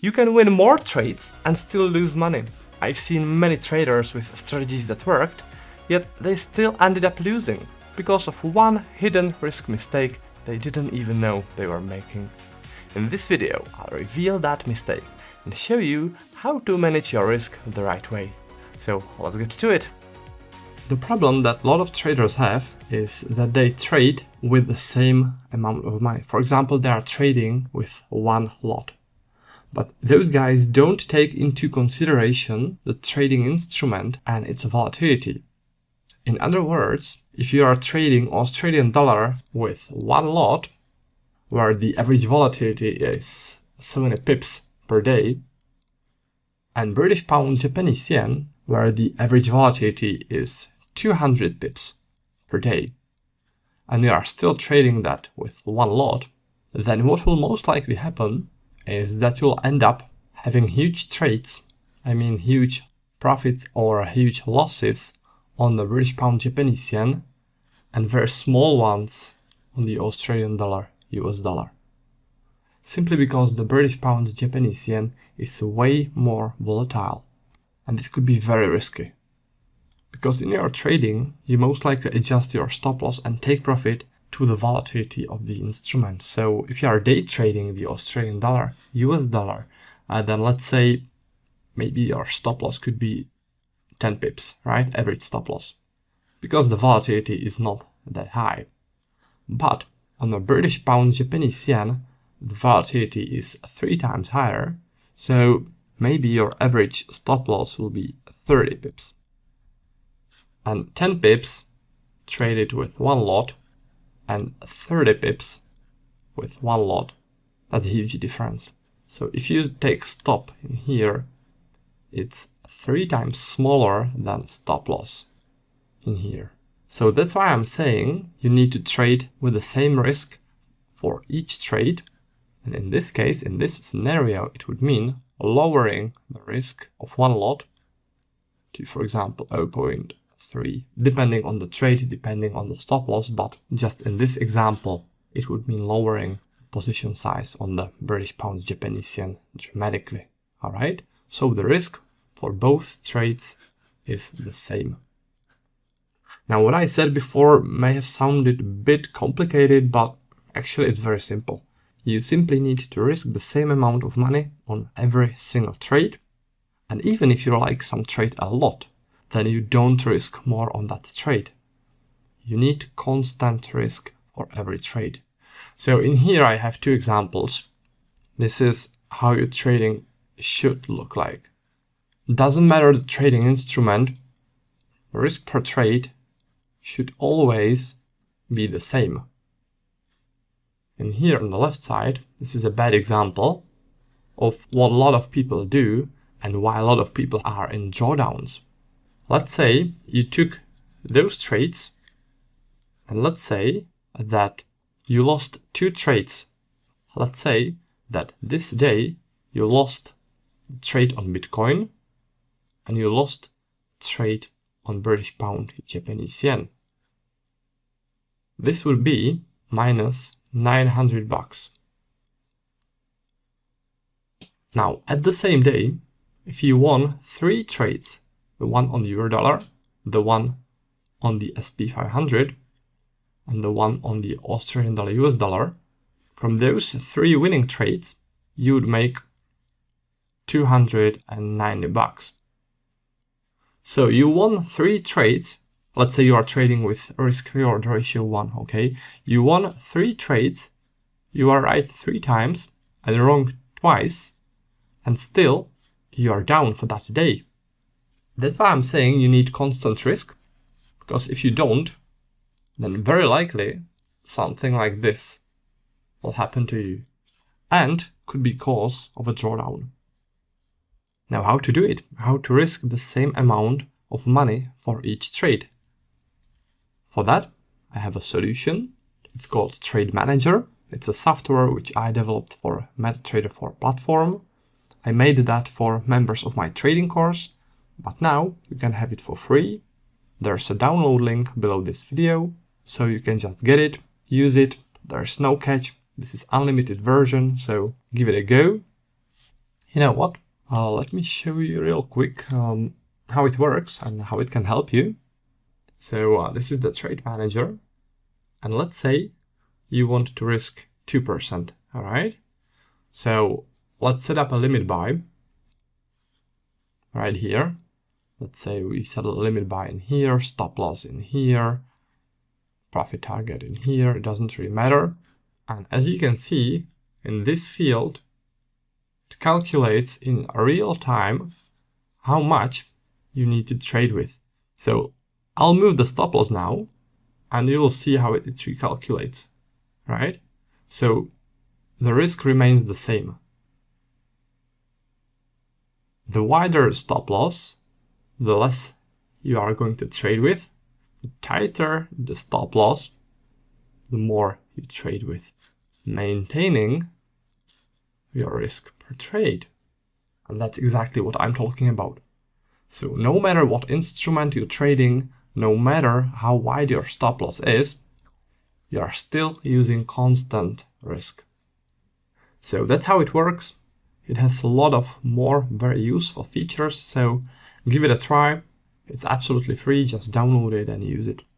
You can win more trades and still lose money. I've seen many traders with strategies that worked, yet they still ended up losing because of one hidden risk mistake they didn't even know they were making. In this video, I'll reveal that mistake and show you how to manage your risk the right way. So let's get to it. The problem that a lot of traders have is that they trade with the same amount of money. For example, they are trading with one lot. But those guys don't take into consideration the trading instrument and its volatility. In other words, if you are trading Australian dollar with one lot, where the average volatility is 70 pips per day, and British pound Japanese yen, where the average volatility is 200 pips per day, and you are still trading that with one lot, then what will most likely happen is that you'll end up having huge trades, huge profits or huge losses on the British pound Japanese yen and very small ones on the Australian dollar, US dollar. Simply because the British pound Japanese yen is way more volatile, and this could be very risky. Because in your trading, you most likely adjust your stop loss and take profit to the volatility of the instrument. So if you are day trading the Australian dollar, US dollar, then let's say maybe your stop loss could be 10 pips, right? Average stop loss. Because the volatility is not that high. But on the British pound Japanese yen, the volatility is 3 times higher. So maybe your average stop loss will be 30 pips. And 10 pips traded with one lot and 30 pips with one lot. That's a huge difference. So if you take stop in here, it's 3 times smaller than stop loss in here. So that's why I'm saying you need to trade with the same risk for each trade. And in this case, in this scenario, it would mean lowering the risk of one lot to, for example, 0.3, depending on the trade, depending on the stop loss, but just in this example, it would mean lowering position size on the British pound Japanese yen dramatically. All right, so the risk for both trades is the same. Now, what I said before may have sounded a bit complicated, but actually it's very simple. You simply need to risk the same amount of money on every single trade, and even if you like some trade a lot, then you don't risk more on that trade. You need constant risk for every trade. So in here I have 2 examples. This is how your trading should look like. Doesn't matter the trading instrument, risk per trade should always be the same. And here on the left side, this is a bad example of what a lot of people do and why a lot of people are in drawdowns. Let's say you took those trades, and let's say that you lost 2 trades. Let's say that this day you lost the trade on Bitcoin and you lost trade on British pound Japanese yen. This will be minus $900. Now, at the same day, if you won 3 trades, the one on the euro dollar, the one on the SP 500, and the one on the Australian dollar US dollar, from those 3 winning trades, you would make $290. So you won 3 trades. Let's say you are trading with risk reward ratio 1, okay? You won 3 trades, you are right 3 times and wrong twice, and still you are down for that day. That's why I'm saying you need constant risk, because if you don't, then very likely something like this will happen to you and could be cause of a drawdown. Now, how to do it? How to risk the same amount of money for each trade? For that, I have a solution. It's called Trade Manager. It's a software which I developed for MetaTrader 4 platform. I made that for members of my trading course, but now you can have it for free. There's a download link below this video, so you can just get it, use it. There's no catch. This is unlimited version, so give it a go. You know what? Let me show you real quick how it works and how it can help you. So this is the trade manager. And let's say you want to risk 2%, all right? So let's set up a limit buy right here. Let's say we set a limit buy in here, stop loss in here, profit target in here, it doesn't really matter. And as you can see, in this field, it calculates in real time how much you need to trade with. So I'll move the stop loss now, and you will see how it recalculates, right? So the risk remains the same. The wider stop loss, the less you are going to trade with. The tighter the stop loss, the more you trade with, maintaining your risk per trade. And that's exactly what I'm talking about. So no matter what instrument you're trading, no matter how wide your stop loss is, you are still using constant risk. So that's how it works. It has a lot of more very useful features, so give it a try. It's absolutely free, just download it and use it.